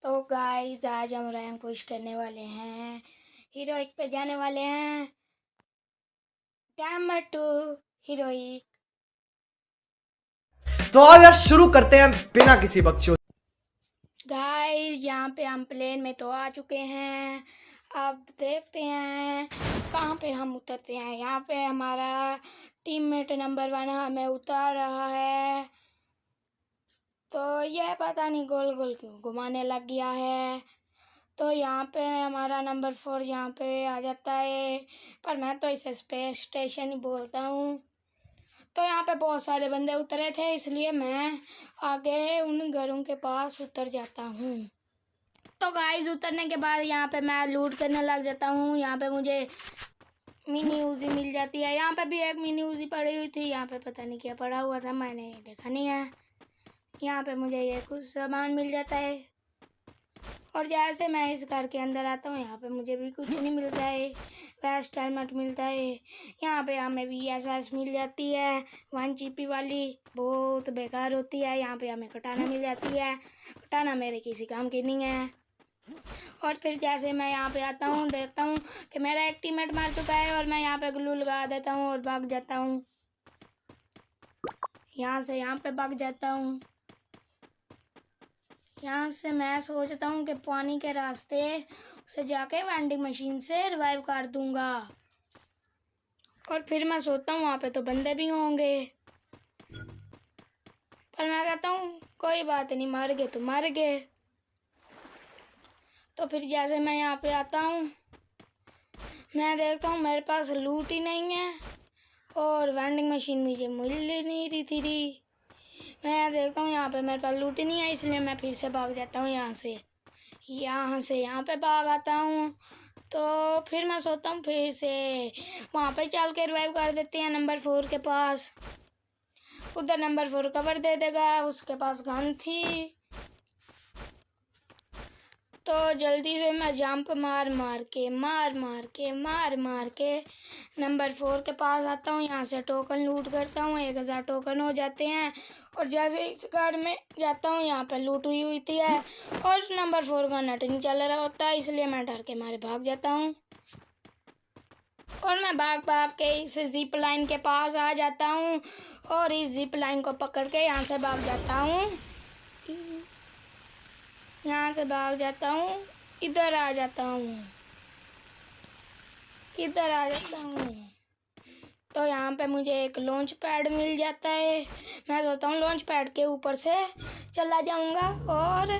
तो गाइस आज हम रैंक पुश करने वाले हैं, हीरोइक पे जाने वाले हैं। Timer 2 heroic. तो अब यार शुरू करते हैं बिना किसी बकचोद। गाइस यहाँ पे हम प्लेन में तो आ चुके हैं। अब देखते हैं कहाँ पे हम उतरते हैं। यहाँ पे हमारा टीममेट नंबर 1 हमें उतार रहा है, तो यह पता नहीं गोल गोल क्यों घुमाने लग गया है। तो यहाँ पे हमारा नंबर 4 यहाँ पे आ जाता है, पर मैं तो इसे स्पेस स्टेशन ही बोलता हूँ। तो यहाँ पे बहुत सारे बंदे उतरे थे, इसलिए मैं आगे उन घरों के पास उतर जाता हूँ। तो गाइस उतरने के बाद यहाँ पे मैं लूट करने लग जाता हूँ। यहाँ पे मुझे मिनी यूज़ी मिल जाती है। यहाँ पे भी एक मिनी यूज़ी पड़ी हुई थी, यहाँ पे पता नहीं क्या पड़ा हुआ था, मैंने देखा नहीं है। यहाँ पे मुझे ये कुछ सामान मिल जाता है, और जैसे मैं इस घर के अंदर आता हूँ यहाँ पे मुझे भी कुछ नहीं मिलता है। वेस्ट हेलमेट मिलता है। यहाँ पे हमें VSS मिल जाती है 1 GP वाली, बहुत बेकार होती है। यहाँ पे हमें कटाना मिल जाती है, कटाना मेरे किसी काम की नहीं है। और फिर जैसे मैं यहाँ पे आता हूँ, देखता हूँ कि मेरा एक टीममेट मार चुका है, और मैं यहाँ पे ग्लू लगा देता हूँ और भाग जाता हूँ। यहाँ से यहाँ पे भाग जाता हूँ। यहाँ से मैं सोचता हूँ कि पानी के रास्ते उसे जाके वेंडिंग मशीन से रिवाइव कर दूंगा, और फिर मैं सोचता हूँ वहाँ पे तो बंदे भी होंगे, पर मैं कहता हूँ कोई बात नहीं, मर गए तो मर गए। तो फिर जैसे मैं यहाँ पे आता हूँ, मैं देखता हूँ मेरे पास लूट ही नहीं है, और वेंडिंग मशीन मुझे मिल नहीं रही थी। मैं देखता हूँ यहाँ पे मेरे पास लूट ही नहीं है, इसलिए मैं फिर से भाग जाता हूँ। यहाँ से यहाँ पे भाग आता हूँ। तो फिर मैं सोचता हूँ फिर से वहाँ पे चल के रिवाइव कर देते हैं नंबर 4 के पास। उधर नंबर 4 कवर दे देगा, उसके पास गन थी। तो जल्दी से मैं जंप मार मार के नंबर 4 के पास आता हूँ। यहाँ से टोकन लूट करता हूँ, 1000 टोकन हो जाते हैं। और जैसे इस घर में जाता हूँ, यहाँ पे लूट हुई थी है, और नंबर 4 का नेट नहीं चल रहा होता, इसलिए मैं डर के मारे भाग जाता हूँ। और मैं भाग भाग के इस जिप लाइन के पास आ जाता हूँ, और इस जिप लाइन को पकड़ के यहाँ से भाग जाता हूँ। यहाँ से भाग जाता हूँ, इधर आ जाता हूँ। तो यहाँ पे मुझे एक लॉन्च पैड मिल जाता है। मैं सोचता हूँ लॉन्च पैड के ऊपर से चला जाऊँगा और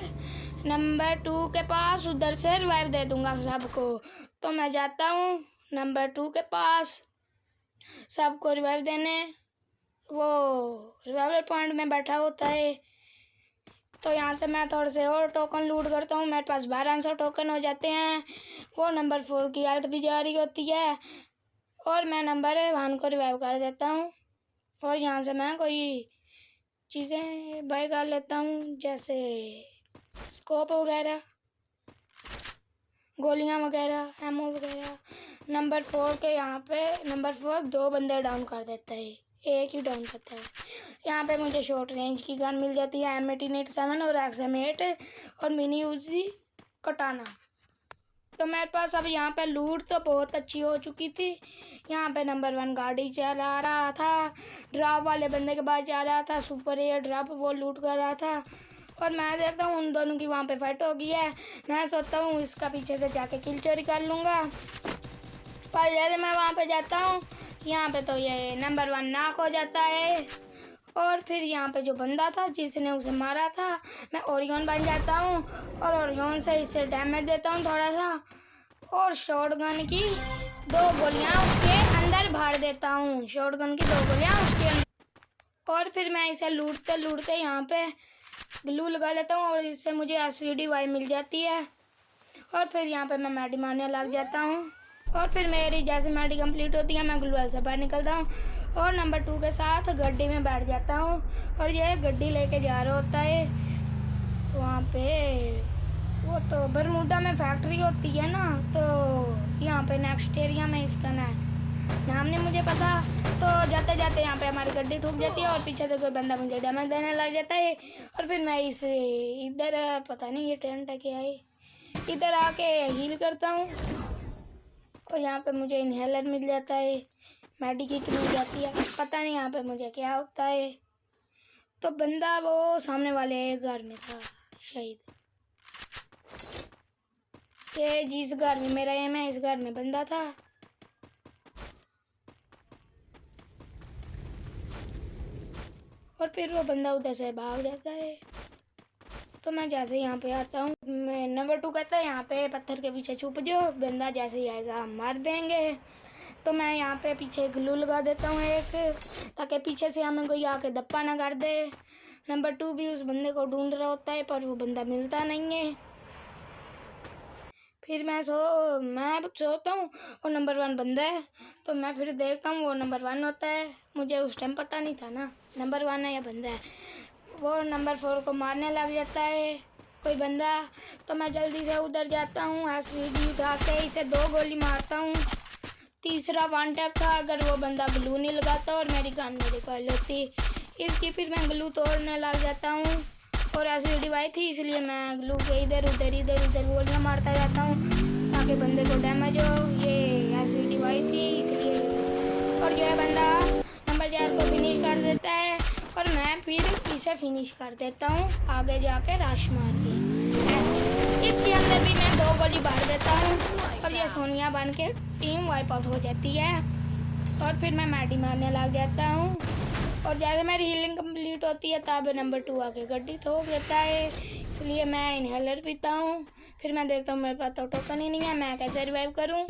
नंबर 2 के पास उधर से रिवाइव दे दूँगा सबको। तो मैं जाता हूँ नंबर 2 के पास सबको रिवाइव देने। वो रिवाइवल पॉइंट में बैठा होता है। तो यहाँ से मैं थोड़े से और टोकन लूट करता हूँ, मेरे पास 1200 टोकन हो जाते हैं। वो नंबर 4 की हेल्थ भी जा रही होती है, और मैं नंबर 1 को रिवाइव कर देता हूँ। और यहाँ से मैं कोई चीज़ें बाय कर लेता हूँ, जैसे स्कोप वगैरह, गोलियाँ वगैरह, एमओ वगैरह। नंबर 4 के यहाँ पे नंबर 4 2 बंदे डाउन कर देता है, एक ही डाउन करता है। यहाँ पे मुझे शॉर्ट रेंज की गन मिल जाती है, M18A7 और XM8 और मिनी यूज़ी कटाना। तो मेरे पास अब यहाँ पे लूट तो बहुत अच्छी हो चुकी थी। यहाँ पे नंबर 1 गाड़ी चला रहा था, ड्रॉप वाले बंदे के पास जा रहा था, सुपर एयर ड्रॉप वो लूट कर रहा था। और मैं देखता हूँ उन दोनों की वहाँ पे फाइट हो गई है। मैं सोचता हूँ इसका पीछे से जाके किल चोरी कर लूँगा, पर जैसे मैं वहाँ पे जाता हूँ, यहाँ पे तो ये नंबर 1 नॉक हो जाता है। और फिर यहाँ पे जो बंदा था जिसने उसे मारा था, मैं ओरियन बन जाता हूँ, और ओरियन से इससे डैमेज देता हूँ थोड़ा सा, और शॉटगन की 2 गोलियाँ उसके अंदर भर देता हूँ। शॉटगन की 2 गोलियाँ उसके अंदर। और फिर मैं इसे लूटते लूटते यहाँ पे ग्लू लगा लेता हूँ, और इससे मुझे SVDY मिल जाती है। और फिर यहाँ पे मैं मैडी मारने लग जाता हूँ, और फिर मेरी जैसे मैडी कंप्लीट होती है, मैं ग्लूअल से बाहर निकलता हूँ और नंबर 2 के साथ गड्डी में बैठ जाता हूँ। और ये गड्डी लेके जा रहा होता है वहाँ पे, वो तो बरमूडा में फैक्ट्री होती है ना, तो यहाँ पे नेक्स्ट एरिया में इसका नाम नहीं मुझे पता। तो जाते जाते यहाँ पे हमारी गड्डी ठुक जाती है, और पीछे से कोई बंदा मुझे डैमेज देने लग जाता है। और फिर मैं इधर है, पता नहीं ये टेंट है क्या है। इधर आके हील करता हूँ और यहाँ पे मुझे इनहेलर मिल जाता है, मेडिकेट मिल जाती है, पता नहीं यहाँ पे मुझे क्या होता है। तो बंदा वो सामने वाले घर में था शहीद। ये जिस घर में मेरा एम है इस घर में बंदा था। और फिर वो बंदा उधर से भाग जाता है। तो मैं जैसे यहाँ पे आता हूँ, मैं नंबर 2 कहता है यहाँ पे पत्थर के पीछे छुप जाओ, बंदा जैसे ही आएगा हम मार देंगे। तो मैं यहाँ पे पीछे ग्लू लगा देता हूँ एक, ताकि पीछे से हमें कोई आके धप्पा ना कर दे। नंबर 2 भी उस बंदे को ढूंढ रहा होता है पर वो बंदा मिलता नहीं है। फिर मैं सोता हूँ और नंबर 1 बंदा है। तो मैं फिर देखता हूँ वो नंबर 1 होता है। मुझे उस टाइम पता नहीं था ना नंबर 1 है या बंदा है। वो नंबर 4 को मारने लग जाता है कोई बंदा। तो मैं जल्दी से उधर जाता हूँ, एसवीडी उठा के इसे 2 गोली मारता हूँ। तीसरा 1 टैप था, अगर वो बंदा ग्लू नहीं लगाता और मेरी गन मेरी कॉल होती। इसकी फिर मैं ग्लू तोड़ने लग जाता हूँ और एसवीडी वाई थी इसलिए मैं ग्लू के इधर उधर गोलियाँ मारता जाता हूँ ताकि बंदे को डैमेज हो। ये एसवीडी वाई थी इसलिए। और जो है बंदा नंबर 4 को फिनिश कर देता है और मैं फिर इसे फिनिश कर देता हूँ आगे जाके रश मार के। ऐसे इसके अंदर भी मैं 2 गोली मार देता हूँ और ये सोनिया बन के टीम वाइप आउट हो जाती है। और फिर मैं मैडी मारने लग जाता हूँ और जैसे मेरी हीलिंग कंप्लीट होती है तब नंबर 2 आके गड्डी ठोक देता है, इसलिए मैं इनहेलर पीता हूँ। फिर मैं देखता हूँ मेरे पास तो टोकन ही नहीं है, मैं कैसे रिवाइव करूँ।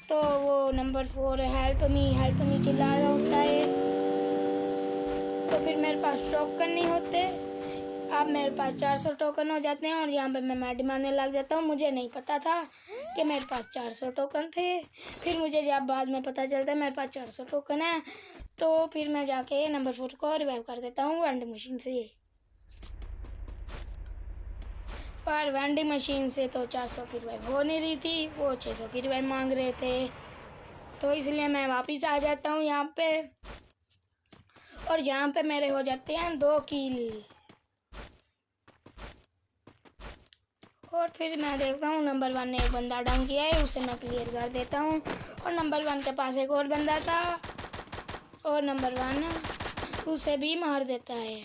तो वो नंबर 4 हेल्प मी चिल्ला रहा होता है। तो फिर मेरे पास टोकन नहीं होते। अब मेरे पास 400 टोकन हो जाते हैं और यहाँ पे मैं मैडी मारने लग जाता हूँ। मुझे नहीं पता था कि मेरे पास 400 टोकन थे। फिर मुझे जब बाद में पता चलता है मेरे पास 400 टोकन है तो फिर मैं जाके नंबर 4 को रिवाइव कर देता हूँ वेंडिंग मशीन से। पर वेंडिंग मशीन से तो 400 की रिवाइव हो नहीं रही थी, वो 600 की रिवाइव मांग रहे थे। तो इसलिए मैं वापस आ जाता हूँ यहाँ पे और यहाँ पे मेरे हो जाते हैं 2 किल। और फिर मैं देखता हूँ नंबर 1 ने एक बंदा डाउन किया है, उसे मैं क्लियर कर देता हूँ। और नंबर 1 के पास एक और बंदा था और नंबर 1 उसे भी मार देता है।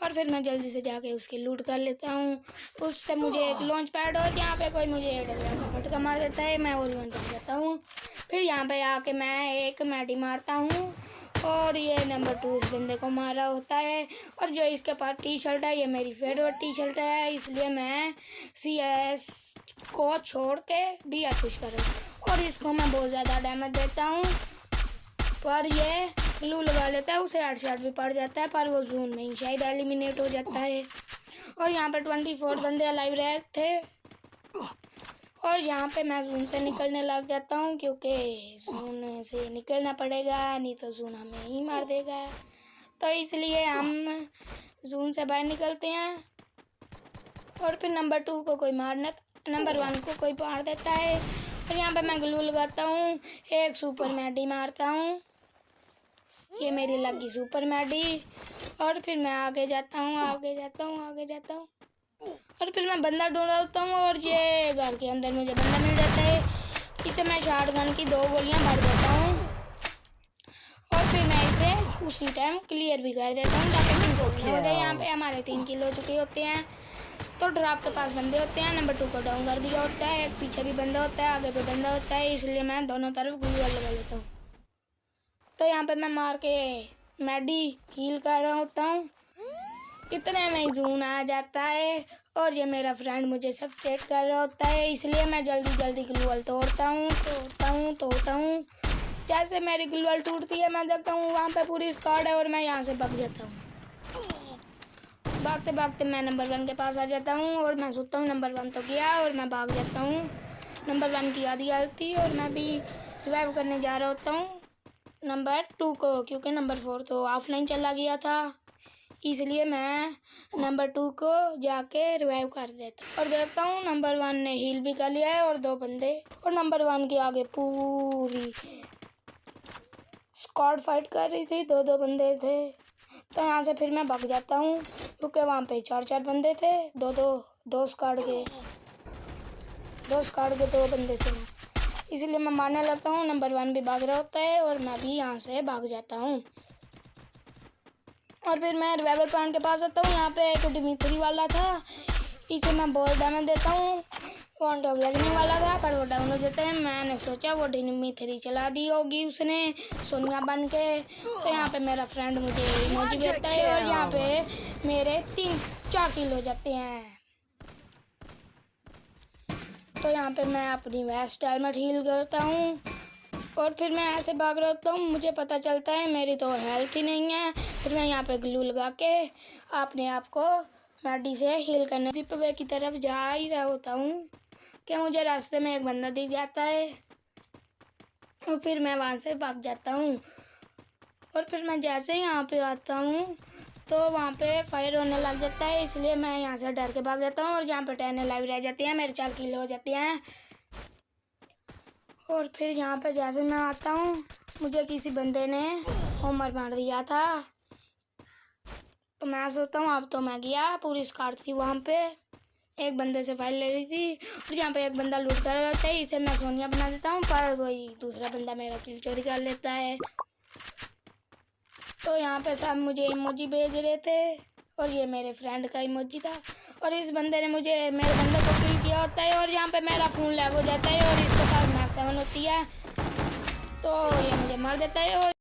और फिर मैं जल्दी से जाके उसकी लूट कर लेता हूँ। उससे मुझे एक लॉन्च पैड और यहाँ पे कोई मुझे का फटका मार देता है, मैं वो लॉन्च कर देता हूँ। फिर यहाँ पे आके मैं एक मैडी मारता हूँ और ये नंबर 2 उस बंदे को मारा होता है। और जो इसके पास टी शर्ट है ये मेरी फेवरेट टी शर्ट है, इसलिए मैं CS को छोड़ के BR पुश करूँ और इसको मैं बहुत ज़्यादा डैमेज देता हूँ। पर ये ग्लू लगा लेता है, उसे हेडशॉट भी पड़ जाता है पर वो जोन में ही शायद एलिमिनेट हो जाता है। और यहाँ पे 24 बंदे अलाइव रहे थे और यहाँ पे मैं जून से निकलने लग जाता हूँ क्योंकि जून से निकलना पड़ेगा, नहीं तो जून हमें ही मार देगा। तो इसलिए हम जून से बाहर निकलते हैं और फिर नंबर 2 को कोई नंबर 1 को कोई मार देता है। और यहाँ पे मैं ग्लू लगाता हूँ, एक सुपर मैडी मारता हूँ, ये मेरी लगी सुपर मैडी। और फिर मैं आगे जाता हूँ और फिर मैं बंदा ढूंढता हूँ और ये घर के अंदर मुझे बंदा मिल जाता है। इसे मैं शॉटगन की 2 गोलियां मार देता हूँ और फिर मैं इसे उसी टाइम क्लियर भी कर देता हूँ ताकि किल हो जाए। यहाँ पे हमारे 3 किल हो चुके होते हैं। तो ड्रॉप के पास बंदे होते हैं, नंबर 2 को डाउन कर दिया होता है, एक पीछे भी बंदा होता है आगे भी बंदा होता है, इसलिए मैं दोनों तरफ ग्लू लगा लेता हूँ। तो यहाँ पे मैं मार के मैडी हील कर रहा होता हूँ, इतने में जून आ जाता है और ये मेरा फ्रेंड मुझे सब चेक कर रहा होता है, इसलिए मैं जल्दी ग्लूवल तोड़ता हूँ। जैसे मेरी ग्लूवल टूटती है मैं देखता हूँ वहाँ पे पूरी स्क्वाड है और मैं यहाँ से भाग जाता हूँ। भागते मैं नंबर 1 के पास आ जाता हूँ और मैं सोचता हूँ नंबर 1 तो गया और मैं भाग जाता हूँ नंबर 1 की आधी गलती और मैं भी रिवाइव करने जा रहा होता हूँ नंबर 2 को, क्योंकि नंबर 4 तो ऑफलाइन चला गया था, इसलिए मैं नंबर 2 को जाके रिवाइव कर देता और देखता हूँ नंबर 1 ने हील भी कर लिया है और 2 बंदे और नंबर 1 के आगे पूरी स्क्वाड फाइट कर रही थी, 2 बंदे थे। तो यहाँ से फिर मैं भाग जाता हूँ क्योंकि वहाँ पे 4 बंदे थे। दो स्क्वाड के 2 बंदे थे, इसलिए मैं मारने लगता हूँ। नंबर 1 भी भाग रहा होता है और मैं भी यहाँ से भाग जाता हूँ। और फिर मैं रिवाइवल पॉइंट के पास आता हूँ। यहाँ पे एक डिमित्री वाला था, इसे मैं बहुत डैमेज देता हूँ। वन टॉप लगने वाला था पर वो डाउन हो जाते हैं। मैंने सोचा वो डिमित्री चला दी होगी उसने सोनिया बन के। तो यहाँ पे मेरा फ्रेंड मुझे इमोजी भेजता है और यहाँ पे मेरे 3-4 किल हो जाते हैं। तो यहाँ पे मैं अपनी वेस्ट हेलमेट हील करता हूँ और फिर मैं ऐसे भाग रहा होता हूँ। मुझे पता चलता है मेरी तो हेल्थ ही नहीं है। फिर मैं यहाँ पे ग्लू लगा के अपने आप को मैडी से हील करने पे की तरफ जा ही रहा होता हूँ कि मुझे रास्ते में एक बंदा दिख जाता है और फिर मैं वहाँ से भाग जाता हूँ। और फिर मैं जैसे ही यहाँ पे आता हूँ तो वहाँ पे फायर होने लग जाता है, इसलिए मैं यहाँ से डर के भाग जाता हूँ। और यहाँ पे 10 लाइव रह जाती हैं, मेरे 4 किल हो जाती हैं। और फिर यहाँ पे जैसे मैं आता हूँ मुझे किसी बंदे ने होमर मार दिया था। तो मैं सोचता हूँ अब तो मैं गया। पूरी स्क्वाड थी वहाँ पे, एक बंदे से फाइल ले रही थी और यहाँ पे एक बंदा लूट कर रहा था। इसे मैं सोनिया बना देता हूँ पर कोई दूसरा बंदा मेरा किल चोरी कर लेता है। तो यहाँ पे सब मुझे इमोजी भेज रहे थे और ये मेरे फ्रेंड का इमोजी था और इस बंदे ने मेरे बंदे को किल किया होता है। और यहाँ पे मेरा फ़ोन लैग हो जाता है और इसके पास मैक्स 7 होती है तो ये मुझे मार देता है। और